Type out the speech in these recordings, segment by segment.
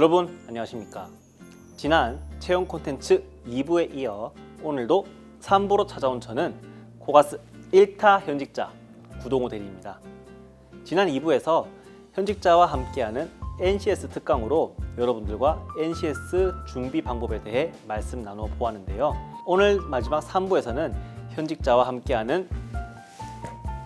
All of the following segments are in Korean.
여러분 안녕하십니까. 지난 채용 콘텐츠 2부에 이어 오늘도 3부로 찾아온 저는 코가스 1타 현직자 구동호 대리입니다. 지난 2부에서 현직자와 함께하는 NCS 특강으로 여러분들과 NCS 준비 방법에 대해 말씀 나눠 보았는데요. 오늘 마지막 3부에서는 현직자와 함께하는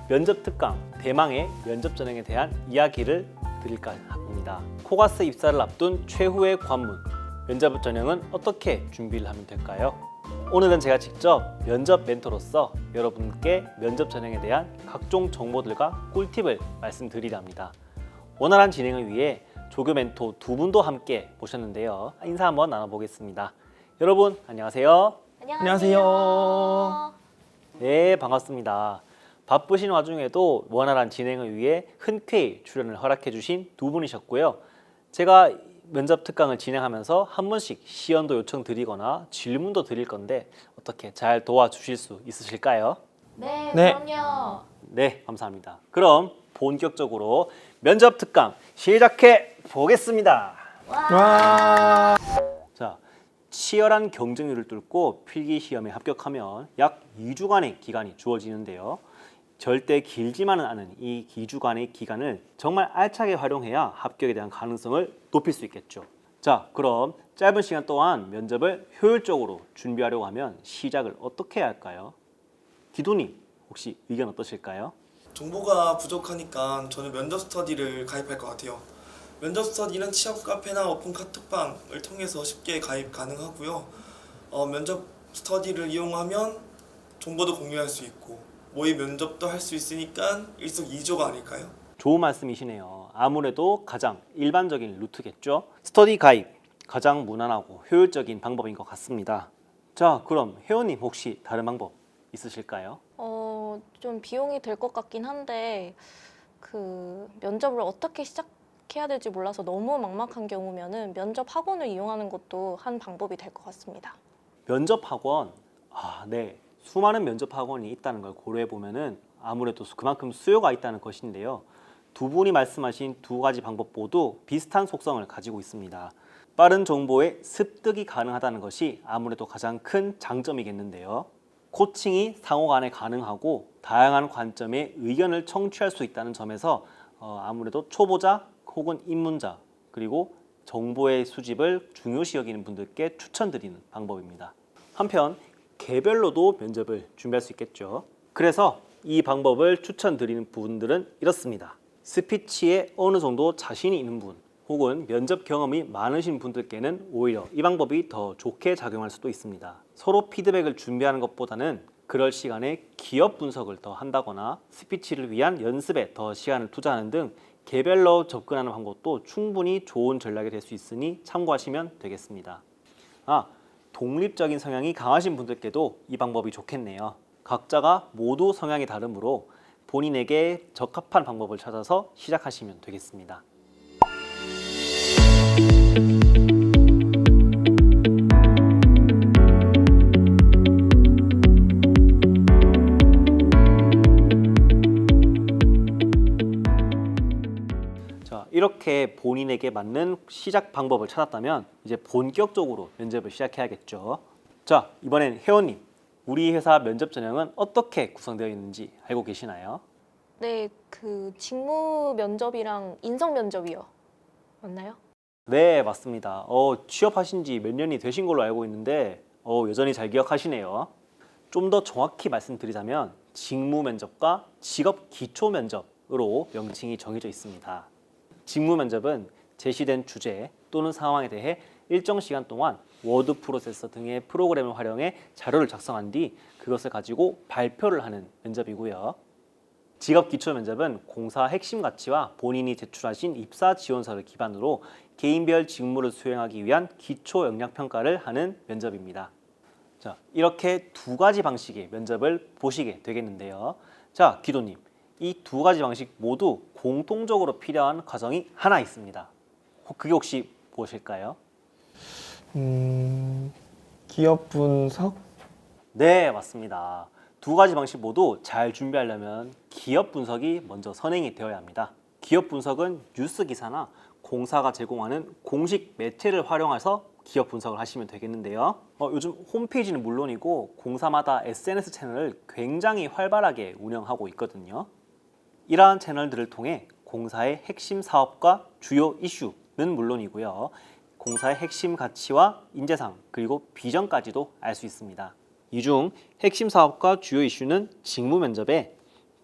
면접 특강 대망의 면접 전형에 대한 이야기를 드릴까 합니다. 코가스 입사를 앞둔 최후의 관문 면접 전형은 어떻게 준비를 하면 될까요? 오늘은 제가 직접 면접 멘토로서 여러분께 면접 전형에 대한 각종 정보들과 꿀팁을 말씀드리려 합니다. 원활한 진행을 위해 조교 멘토 두 분도 함께 모셨는데요. 인사 한번 나눠보겠습니다. 여러분 안녕하세요. 안녕하세요. 네, 반갑습니다. 바쁘신 와중에도 원활한 진행을 위해 흔쾌히 출연을 허락해 주신 두 분이셨고요. 제가 면접 특강을 진행하면서 한 번씩 시연도 요청드리거나 질문도 드릴 건데 어떻게 잘 도와주실 수 있으실까요? 네, 네. 그럼요. 네, 감사합니다. 그럼 본격적으로 면접 특강 시작해 보겠습니다. 와. 자, 치열한 경쟁률을 뚫고 필기 시험에 합격하면 약 2주간의 기간이 주어지는데요. 절대 길지만은 않은 이 2주간의 기간을 정말 알차게 활용해야 합격에 대한 가능성을 높일 수 있겠죠. 자, 그럼 짧은 시간 동안 면접을 효율적으로 준비하려고 하면 시작을 어떻게 해야 할까요? 기도님, 혹시 의견 어떠실까요? 정보가 부족하니까 저는 면접 스터디를 가입할 것 같아요. 면접 스터디는 취업 카페나 오픈 카톡방을 통해서 쉽게 가입 가능하고요. 면접 스터디를 이용하면 정보도 공유할 수 있고 모의 면접도 할 수 있으니까 일석이조가 아닐까요? 좋은 말씀이시네요. 아무래도 가장 일반적인 루트겠죠. 스터디 가입, 가장 무난하고 효율적인 방법인 것 같습니다. 자, 그럼 회원님 혹시 다른 방법 있으실까요? 좀 비용이 될 것 같긴 한데 그 면접을 어떻게 시작해야 될지 몰라서 너무 막막한 경우면은 면접 학원을 이용하는 것도 한 방법이 될 것 같습니다. 면접 학원, 네, 수많은 면접 학원이 있다는 걸 고려해 보면은 아무래도 그만큼 수요가 있다는 것인데요. 두 분이 말씀하신 두 가지 방법 모두 비슷한 속성을 가지고 있습니다. 빠른 정보에 습득이 가능하다는 것이 아무래도 가장 큰 장점이겠는데요. 코칭이 상호 간에 가능하고 다양한 관점의 의견을 청취할 수 있다는 점에서 아무래도 초보자 혹은 입문자 그리고 정보의 수집을 중요시 여기는 분들께 추천드리는 방법입니다. 한편 개별로도 면접을 준비할 수 있겠죠. 그래서 이 방법을 추천드리는 분들은 이렇습니다. 스피치에 어느 정도 자신이 있는 분 혹은 면접 경험이 많으신 분들께는 오히려 이 방법이 더 좋게 작용할 수도 있습니다. 서로 피드백을 준비하는 것보다는 그럴 시간에 기업 분석을 더 한다거나 스피치를 위한 연습에 더 시간을 투자하는 등 개별로 접근하는 방법도 충분히 좋은 전략이 될 수 있으니 참고하시면 되겠습니다. 독립적인 성향이 강하신 분들께도 이 방법이 좋겠네요. 각자가 모두 성향이 다르므로 본인에게 적합한 방법을 찾아서 시작하시면 되겠습니다. 자, 이렇게 본인에게 맞는 시작 방법을 찾았다면 이제 본격적으로 면접을 시작해야겠죠. 자, 이번엔 회원님, 우리 회사 면접 전형은 어떻게 구성되어 있는지 알고 계시나요? 네, 그 직무 면접이랑 인성 면접이요. 맞나요? 네, 맞습니다. 취업하신 지 몇 년이 되신 걸로 알고 있는데 여전히 잘 기억하시네요. 좀 더 정확히 말씀드리자면 직무 면접과 직업 기초 면접으로 명칭이 정해져 있습니다. 직무 면접은 제시된 주제 또는 상황에 대해 일정 시간 동안 워드 프로세서 등의 프로그램을 활용해 자료를 작성한 뒤 그것을 가지고 발표를 하는 면접이고요. 직업 기초 면접은 공사 핵심 가치와 본인이 제출하신 입사 지원서를 기반으로 개인별 직무를 수행하기 위한 기초 역량 평가를 하는 면접입니다. 자, 이렇게 두 가지 방식의 면접을 보시게 되겠는데요. 자, 기도님, 이 두 가지 방식 모두 공통적으로 필요한 과정이 하나 있습니다. 그게 혹시 무엇일까요? 기업 분석? 네, 맞습니다. 두 가지 방식 모두 잘 준비하려면 기업 분석이 먼저 선행이 되어야 합니다. 기업 분석은 뉴스 기사나 공사가 제공하는 공식 매체를 활용해서 기업 분석을 하시면 되겠는데요. 요즘 홈페이지는 물론이고 공사마다 SNS 채널을 굉장히 활발하게 운영하고 있거든요. 이러한 채널들을 통해 공사의 핵심 사업과 주요 이슈는 물론이고요. 공사의 핵심 가치와 인재상 그리고 비전까지도 알 수 있습니다. 이 중 핵심 사업과 주요 이슈는 직무 면접에,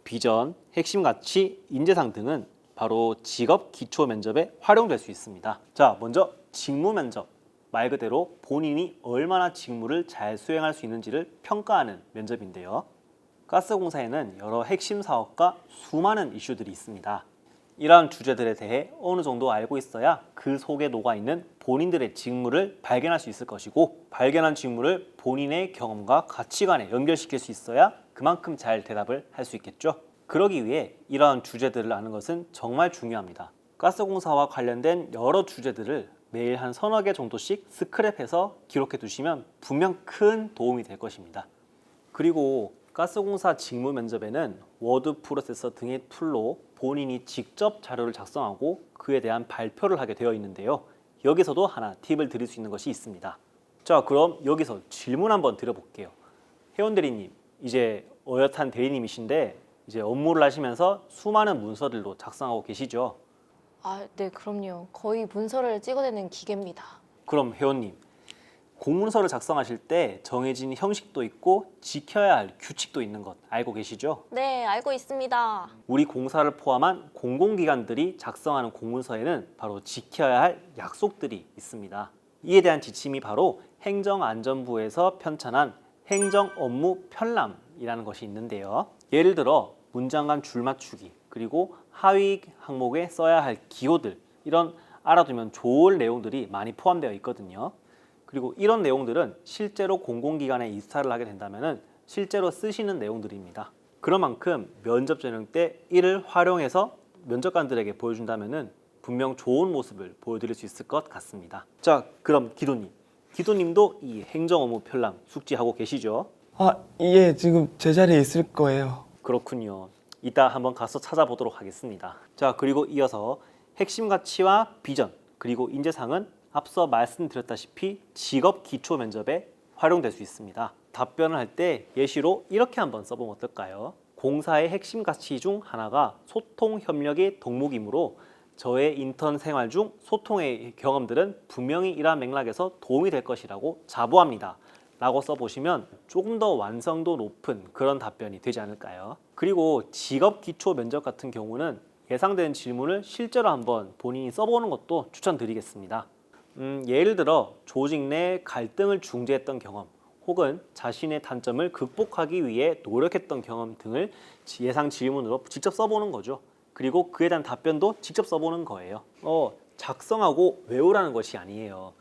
비전, 핵심 가치, 인재상 등은 바로 직업 기초 면접에 활용될 수 있습니다. 자, 먼저 직무 면접. 말 그대로 본인이 얼마나 직무를 잘 수행할 수 있는지를 평가하는 면접인데요. 가스공사에는 여러 핵심 사업과 수많은 이슈들이 있습니다. 이러한 주제들에 대해 어느 정도 알고 있어야 그 속에 녹아있는 본인들의 직무를 발견할 수 있을 것이고, 발견한 직무를 본인의 경험과 가치관에 연결시킬 수 있어야 그만큼 잘 대답을 할 수 있겠죠. 그러기 위해 이러한 주제들을 아는 것은 정말 중요합니다. 가스공사와 관련된 여러 주제들을 매일 한 서너 개 정도씩 스크랩해서 기록해 두시면 분명 큰 도움이 될 것입니다. 그리고 가스공사 직무 면접에는 워드 프로세서 등의 툴로 본인이 직접 자료를 작성하고 그에 대한 발표를 하게 되어 있는데요. 여기서도 하나 팁을 드릴 수 있는 것이 있습니다. 자, 그럼 여기서 질문 한번 드려볼게요. 혜원 대리님, 이제 어엿한 대리님이신데 이제 업무를 하시면서 수많은 문서들도 작성하고 계시죠? 아, 네, 그럼요. 거의 문서를 찍어내는 기계입니다. 그럼 혜원님, 공문서를 작성하실 때 정해진 형식도 있고 지켜야 할 규칙도 있는 것 알고 계시죠? 네, 알고 있습니다. 우리 공사를 포함한 공공기관들이 작성하는 공문서에는 바로 지켜야 할 약속들이 있습니다. 이에 대한 지침이 바로 행정안전부에서 편찬한 행정업무 편람이라는 것이 있는데요. 예를 들어 문장 간 줄맞추기, 그리고 하위 항목에 써야 할 기호들, 이런 알아두면 좋을 내용들이 많이 포함되어 있거든요. 그리고 이런 내용들은 실제로 공공기관에 이사를 하게 된다면 실제로 쓰시는 내용들입니다. 그런 만큼 면접 전형 때 이를 활용해서 면접관들에게 보여준다면 분명 좋은 모습을 보여드릴 수 있을 것 같습니다. 자, 그럼 기도님. 기도님도 이 행정업무 편람 숙지하고 계시죠? 아, 예, 지금 제 자리에 있을 거예요. 그렇군요. 이따 한번 가서 찾아보도록 하겠습니다. 자, 그리고 이어서 핵심 가치와 비전, 그리고 인재상은 앞서 말씀드렸다시피 직업 기초 면접에 활용될 수 있습니다. 답변을 할 때 예시로 이렇게 한번 써보면 어떨까요? 공사의 핵심 가치 중 하나가 소통 협력의 덕목이므로 저의 인턴 생활 중 소통의 경험들은 분명히 이러한 맥락에서 도움이 될 것이라고 자부합니다. 라고 써보시면 조금 더 완성도 높은 그런 답변이 되지 않을까요? 그리고 직업 기초 면접 같은 경우는 예상되는 질문을 실제로 한번 본인이 써보는 것도 추천드리겠습니다. 예를 들어 조직 내 갈등을 중재했던 경험, 혹은 자신의 단점을 극복하기 위해 노력했던 경험 등을 예상 질문으로 직접 써보는 거죠. 그리고 그에 대한 답변도 직접 써보는 거예요. 작성하고 외우라는 것이 아니에요.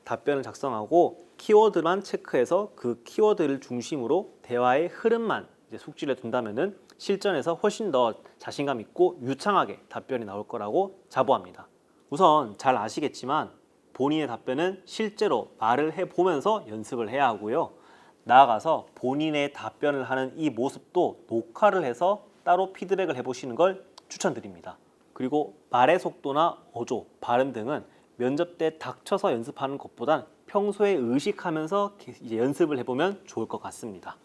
답변을 작성하고 키워드만 체크해서 그 키워드를 중심으로 대화의 흐름만 이제 숙지를 둔다면은 실전에서 훨씬 더 자신감 있고 유창하게 답변이 나올 거라고 자부합니다. 우선 잘 아시겠지만 본인의 답변은 실제로 말을 해보면서 연습을 해야 하고요. 나아가서 본인의 답변을 하는 이 모습도 녹화를 해서 따로 피드백을 해보시는 걸 추천드립니다. 그리고 말의 속도나 어조, 발음 등은 면접 때 닥쳐서 연습하는 것보단 평소에 의식하면서 이제 연습을 해보면 좋을 것 같습니다.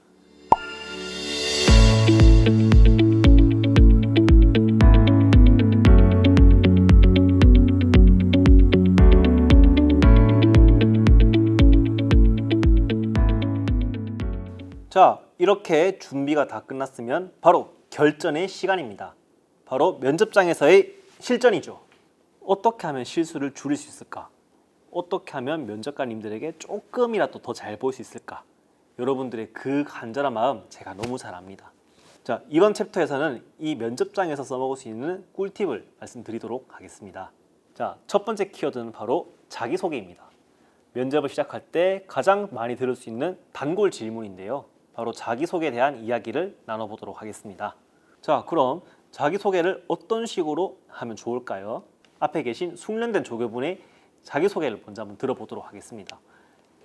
자, 이렇게 준비가 다 끝났으면 바로 결전의 시간입니다. 바로 면접장에서의 실전이죠. 어떻게 하면 실수를 줄일 수 있을까? 어떻게 하면 면접관님들에게 조금이라도 더 잘 보일 수 있을까? 여러분들의 그 간절한 마음 제가 너무 잘 압니다. 자, 이번 챕터에서는 이 면접장에서 써먹을 수 있는 꿀팁을 말씀드리도록 하겠습니다. 자, 첫 번째 키워드는 바로 자기소개입니다. 면접을 시작할 때 가장 많이 들을 수 있는 단골 질문인데요. 바로 자기소개에 대한 이야기를 나눠보도록 하겠습니다. 자, 그럼 자기소개를 어떤 식으로 하면 좋을까요? 앞에 계신 숙련된 조교분의 자기소개를 먼저 한번 들어보도록 하겠습니다.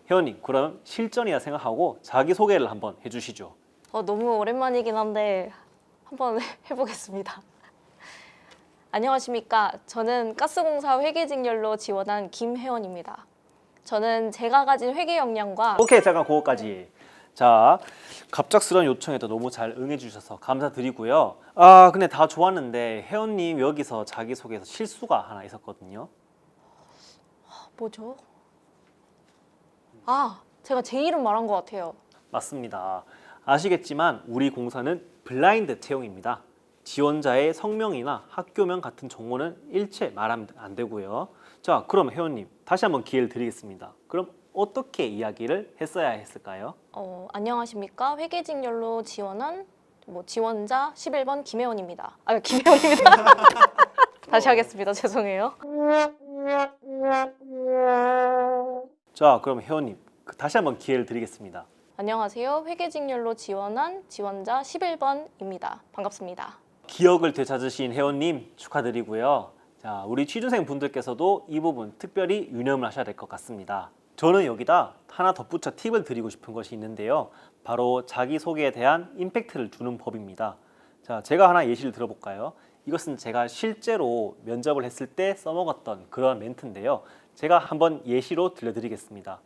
혜원님, 그럼 실전이라 생각하고 자기소개를 한번 해주시죠. 너무 오랜만이긴 한데 한번 해보겠습니다. 안녕하십니까. 저는 가스공사 회계직렬로 지원한 김혜원입니다. 저는 제가 가진 회계 역량과 오케이, 잠깐 그거까지. 자, 갑작스러운 요청에도 너무 잘 응해주셔서 감사드리고요. 아, 근데 다 좋았는데 혜원님 여기서 자기소개에서 실수가 하나 있었거든요. 뭐죠? 아, 제가 제 이름 말한 것 같아요. 맞습니다. 아시겠지만 우리 공사는 블라인드 채용입니다. 지원자의 성명이나 학교명 같은 정보는 일체 말하면 안 되고요. 자, 그럼 혜원님 다시 한번 기회를 드리겠습니다. 그럼 어떻게 이야기를 했어야 했을까요? 안녕하십니까. 회계직렬로 지원한 지원자 11번 김혜원입니다. 김혜원입니다. 다시 하겠습니다. 죄송해요. 자, 그럼 혜원님 다시 한번 기회를 드리겠습니다. 안녕하세요. 회계직렬로 지원한 지원자 11번입니다. 반갑습니다. 기억을 되찾으신 혜원님 축하드리고요. 자, 우리 취준생 분들께서도 이 부분 특별히 유념을 하셔야 될 것 같습니다. 저는 여기다 하나 덧붙여 팁을 드리고 싶은 것이 있는데요. 바로 자기소개에 대한 임팩트를 주는 법입니다. 자, 제가 하나 예시를 들어볼까요? 이것은 제가 실제로 면접을 했을 때 써먹었던 그런 멘트인데요. 제가 한번 예시로 들려드리겠습니다.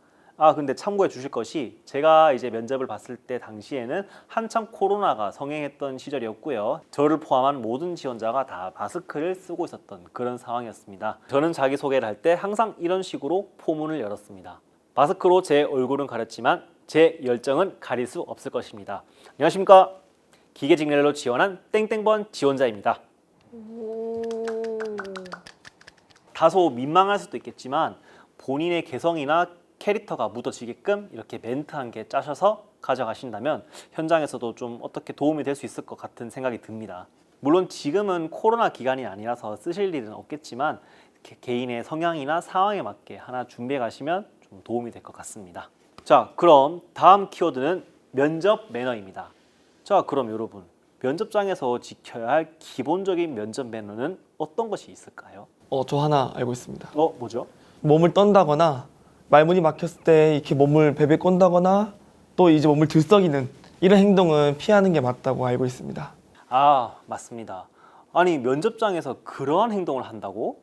근데 참고해 주실 것이 제가 이제 면접을 봤을 때 당시에는 한참 코로나가 성행했던 시절이었고요. 저를 포함한 모든 지원자가 다 마스크를 쓰고 있었던 그런 상황이었습니다. 저는 자기소개를 할 때 항상 이런 식으로 포문을 열었습니다. 마스크로 제 얼굴은 가렸지만 제 열정은 가릴 수 없을 것입니다. 안녕하십니까? 기계직렬로 지원한 땡땡번 지원자입니다. 다소 민망할 수도 있겠지만 본인의 개성이나 캐릭터가 묻어지게끔 이렇게 멘트 한 개 짜셔서 가져가신다면 현장에서도 좀 어떻게 도움이 될 수 있을 것 같은 생각이 듭니다. 물론 지금은 코로나 기간이 아니라서 쓰실 일은 없겠지만 개인의 성향이나 상황에 맞게 하나 준비해 가시면 좀 도움이 될 것 같습니다. 자, 그럼 다음 키워드는 면접 매너입니다. 자, 그럼 여러분 면접장에서 지켜야 할 기본적인 면접 매너는 어떤 것이 있을까요? 저 하나 알고 있습니다. 뭐죠? 몸을 떤다거나 말문이 막혔을 때 이렇게 몸을 베베 꼰다거나 또 이제 몸을 들썩이는 이런 행동은 피하는 게 맞다고 알고 있습니다. 맞습니다. 아니, 면접장에서 그러한 행동을 한다고?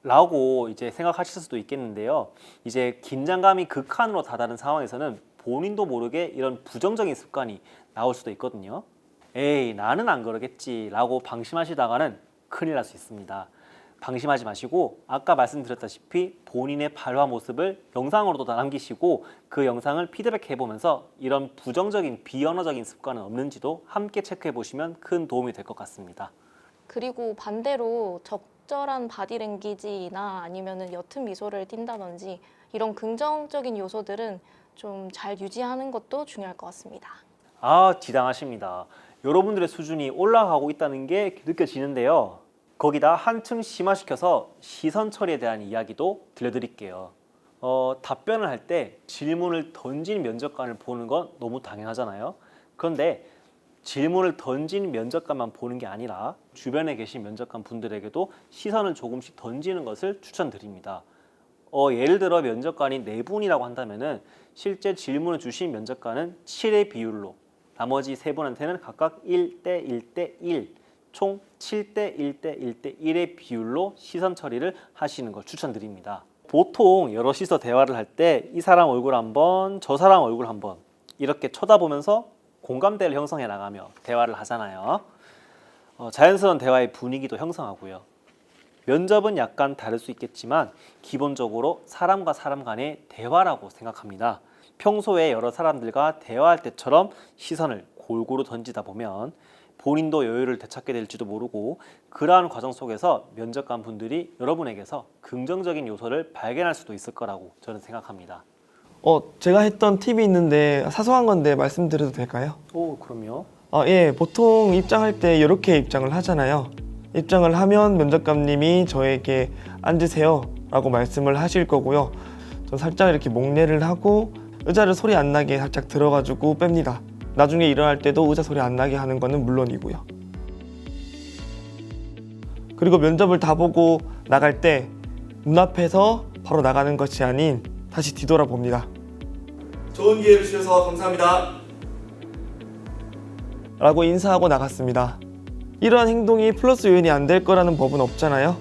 라고 이제 생각하실 수도 있겠는데요. 이제 긴장감이 극한으로 다다른 상황에서는 본인도 모르게 이런 부정적인 습관이 나올 수도 있거든요. 에이, 나는 안 그러겠지 라고 방심하시다가는 큰일 날 수 있습니다. 방심하지 마시고 아까 말씀드렸다시피 본인의 발화 모습을 영상으로도 다 남기시고 그 영상을 피드백 해보면서 이런 부정적인 비언어적인 습관은 없는지도 함께 체크해 보시면 큰 도움이 될 것 같습니다. 그리고 반대로 적절한 바디랭귀지나 아니면은 옅은 미소를 띈다든지 이런 긍정적인 요소들은 좀 잘 유지하는 것도 중요할 것 같습니다. 지당하십니다. 여러분들의 수준이 올라가고 있다는 게 느껴지는데요. 거기다 한층 심화시켜서 시선 처리에 대한 이야기도 들려드릴게요. 답변을 할 때 질문을 던진 면접관을 보는 건 너무 당연하잖아요. 그런데 질문을 던진 면접관만 보는 게 아니라 주변에 계신 면접관 분들에게도 시선을 조금씩 던지는 것을 추천드립니다. 예를 들어 면접관이 4분이라고 한다면은 실제 질문을 주신 면접관은 7의 비율로 나머지 3분한테는 각각 1대 1대 1 총 7대 1대 1대 1의 비율로 시선 처리를 하시는 걸 추천드립니다. 보통 여럿이서 대화를 할 때 이 사람 얼굴 한번, 저 사람 얼굴 한번 이렇게 쳐다보면서 공감대를 형성해 나가며 대화를 하잖아요. 자연스러운 대화의 분위기도 형성하고요. 면접은 약간 다를 수 있겠지만 기본적으로 사람과 사람 간의 대화라고 생각합니다. 평소에 여러 사람들과 대화할 때처럼 시선을 골고루 던지다 보면 본인도 여유를 되찾게 될지도 모르고 그러한 과정 속에서 면접관 분들이 여러분에게서 긍정적인 요소를 발견할 수도 있을 거라고 저는 생각합니다. 제가 했던 팁이 있는데 사소한 건데 말씀드려도 될까요? 그럼요. 예, 보통 입장할 때 이렇게 입장을 하잖아요. 입장을 하면 면접관님이 저에게 앉으세요 라고 말씀을 하실 거고요. 전 살짝 이렇게 목례를 하고 의자를 소리 안 나게 살짝 들어가지고 뺍니다. 나중에 일어날 때도 의자 소리 안 나게 하는 거는 물론이고요. 그리고 면접을 다 보고 나갈 때 문 앞에서 바로 나가는 것이 아닌 다시 뒤돌아봅니다. 좋은 기회를 주셔서 감사합니다. 라고 인사하고 나갔습니다. 이러한 행동이 플러스 요인이 안 될 거라는 법은 없잖아요.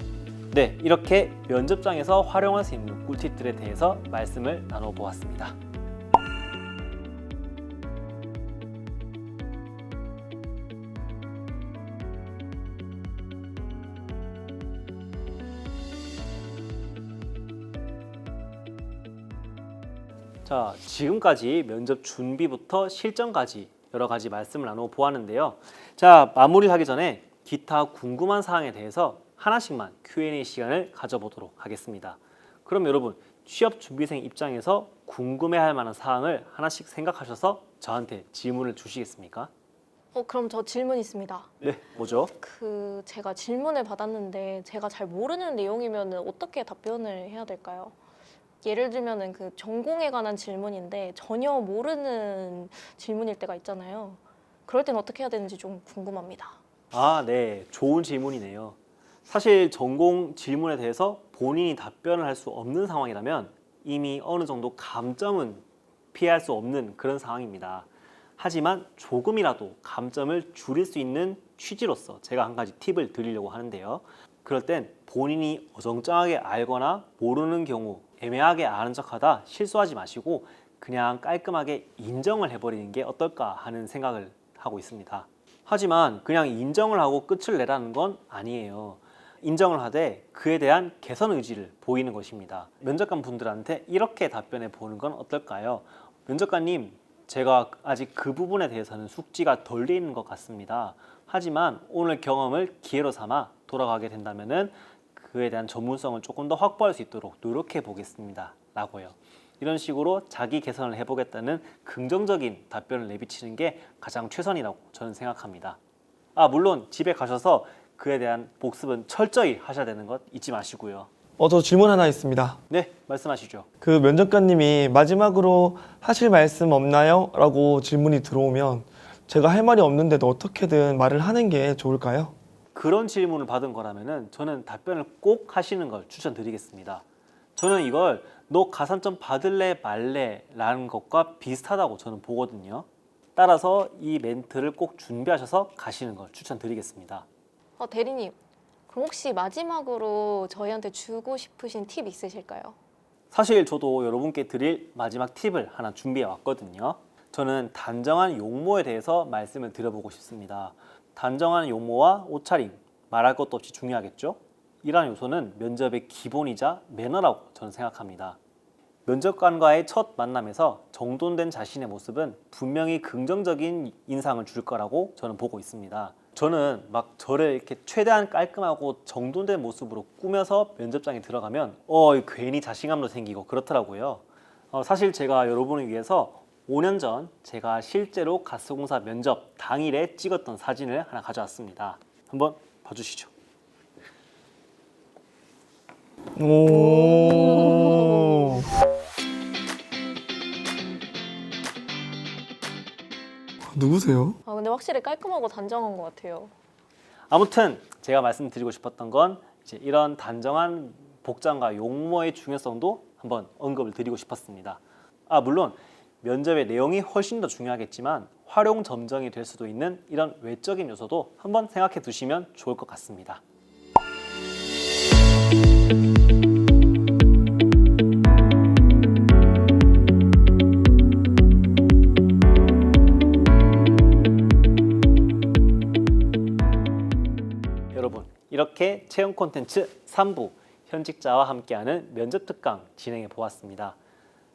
네, 이렇게 면접장에서 활용할 수 있는 꿀팁들에 대해서 말씀을 나눠보았습니다. 자, 지금까지 면접 준비부터 실전까지 여러 가지 말씀을 나눠보았는데요. 자, 마무리를 하기 전에 기타 궁금한 사항에 대해서 하나씩만 Q&A 시간을 가져보도록 하겠습니다. 그럼 여러분, 취업 준비생 입장에서 궁금해할 만한 사항을 하나씩 생각하셔서 저한테 질문을 주시겠습니까? 그럼 저 질문 있습니다. 네, 뭐죠? 제가 질문을 받았는데 제가 잘 모르는 내용이면 어떻게 답변을 해야 될까요? 예를 들면은 그 전공에 관한 질문인데 전혀 모르는 질문일 때가 있잖아요. 그럴 땐 어떻게 해야 되는지 좀 궁금합니다. 아, 네, 좋은 질문이네요. 사실 전공 질문에 대해서 본인이 답변을 할 수 없는 상황이라면 이미 어느 정도 감점은 피할 수 없는 그런 상황입니다. 하지만 조금이라도 감점을 줄일 수 있는 취지로서 제가 한 가지 팁을 드리려고 하는데요. 그럴 땐 본인이 어정쩡하게 알거나 모르는 경우 애매하게 아는 척하다 실수하지 마시고 그냥 깔끔하게 인정을 해버리는 게 어떨까 하는 생각을 하고 있습니다. 하지만 그냥 인정을 하고 끝을 내라는 건 아니에요. 인정을 하되 그에 대한 개선 의지를 보이는 것입니다. 면접관 분들한테 이렇게 답변해 보는 건 어떨까요? 면접관님, 제가 아직 그 부분에 대해서는 숙지가 덜 돼 있는 것 같습니다. 하지만 오늘 경험을 기회로 삼아 돌아가게 된다면은 그에 대한 전문성을 조금 더 확보할 수 있도록 노력해 보겠습니다. 라고요. 이런 식으로 자기 개선을 해보겠다는 긍정적인 답변을 내비치는 게 가장 최선이라고 저는 생각합니다. 물론 집에 가셔서 그에 대한 복습은 철저히 하셔야 되는 것 잊지 마시고요. 저 질문 하나 있습니다. 네, 말씀하시죠. 그 면접관님이 마지막으로 하실 말씀 없나요? 라고 질문이 들어오면 제가 할 말이 없는데도 어떻게든 말을 하는 게 좋을까요? 그런 질문을 받은 거라면은 저는 답변을 꼭 하시는 걸 추천드리겠습니다. 저는 이걸 너 가산점 받을래 말래 라는 것과 비슷하다고 저는 보거든요. 따라서 이 멘트를 꼭 준비하셔서 가시는 걸 추천드리겠습니다. 대리님, 그럼 혹시 마지막으로 저희한테 주고 싶으신 팁 있으실까요? 사실 저도 여러분께 드릴 마지막 팁을 하나 준비해 왔거든요. 저는 단정한 용모에 대해서 말씀을 드려보고 싶습니다. 단정한 용모와 옷차림, 말할 것도 없이 중요하겠죠? 이러한 요소는 면접의 기본이자 매너라고 저는 생각합니다. 면접관과의 첫 만남에서 정돈된 자신의 모습은 분명히 긍정적인 인상을 줄 거라고 저는 보고 있습니다. 저는 막 저를 이렇게 최대한 깔끔하고 정돈된 모습으로 꾸며서 면접장에 들어가면 괜히 자신감도 생기고 그렇더라고요. 사실 제가 여러분을 위해서 5년 전 제가 실제로 가스공사 면접 당일에 찍었던 사진을 하나 가져왔습니다. 한번 봐주시죠. 오. 누구세요? 근데 확실히 깔끔하고 단정한 것 같아요. 아무튼 제가 말씀드리고 싶었던 건 이제 이런 단정한 복장과 용모의 중요성도 한번 언급을 드리고 싶었습니다. 물론 면접의 내용이 훨씬 더 중요하겠지만 활용 점정이 될 수도 있는 이런 외적인 요소도 한번 생각해 두시면 좋을 것 같습니다. 여러분, 이렇게 채용 콘텐츠 3부 현직자와 함께하는 면접 특강 진행해 보았습니다.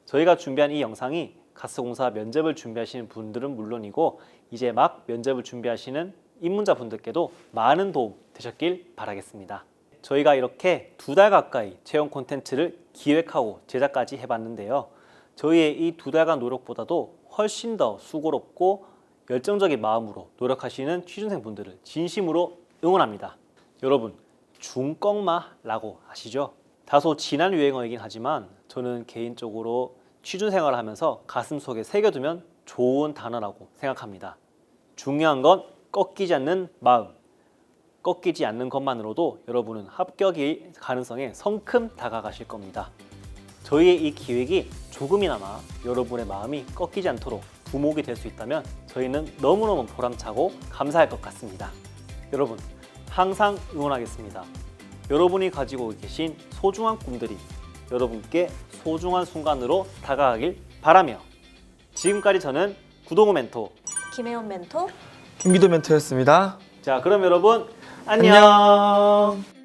저희가 준비한 이 영상이 가스공사 면접을 준비하시는 분들은 물론이고 이제 막 면접을 준비하시는 입문자 분들께도 많은 도움 되셨길 바라겠습니다. 저희가 이렇게 2달 가까이 채용 콘텐츠를 기획하고 제작까지 해봤는데요. 저희의 이 2달간 노력보다도 훨씬 더 수고롭고 열정적인 마음으로 노력하시는 취준생 분들을 진심으로 응원합니다. 여러분, 중꺽마라고 아시죠? 다소 지난 유행어이긴 하지만 저는 개인적으로 취준생활을 하면서 가슴속에 새겨두면 좋은 단어라고 생각합니다. 중요한 건 꺾이지 않는 마음. 꺾이지 않는 것만으로도 여러분은 합격일 가능성에 성큼 다가가실 겁니다. 저희의 이 기획이 조금이나마 여러분의 마음이 꺾이지 않도록 부목이 될 수 있다면 저희는 너무너무 보람차고 감사할 것 같습니다. 여러분 항상 응원하겠습니다. 여러분이 가지고 계신 소중한 꿈들이 여러분께 소중한 순간으로 다가가길 바라며 지금까지 저는 구동우 멘토. 김혜원 멘토. 김기도 멘토였습니다. 자, 그럼 여러분 안녕. 안녕.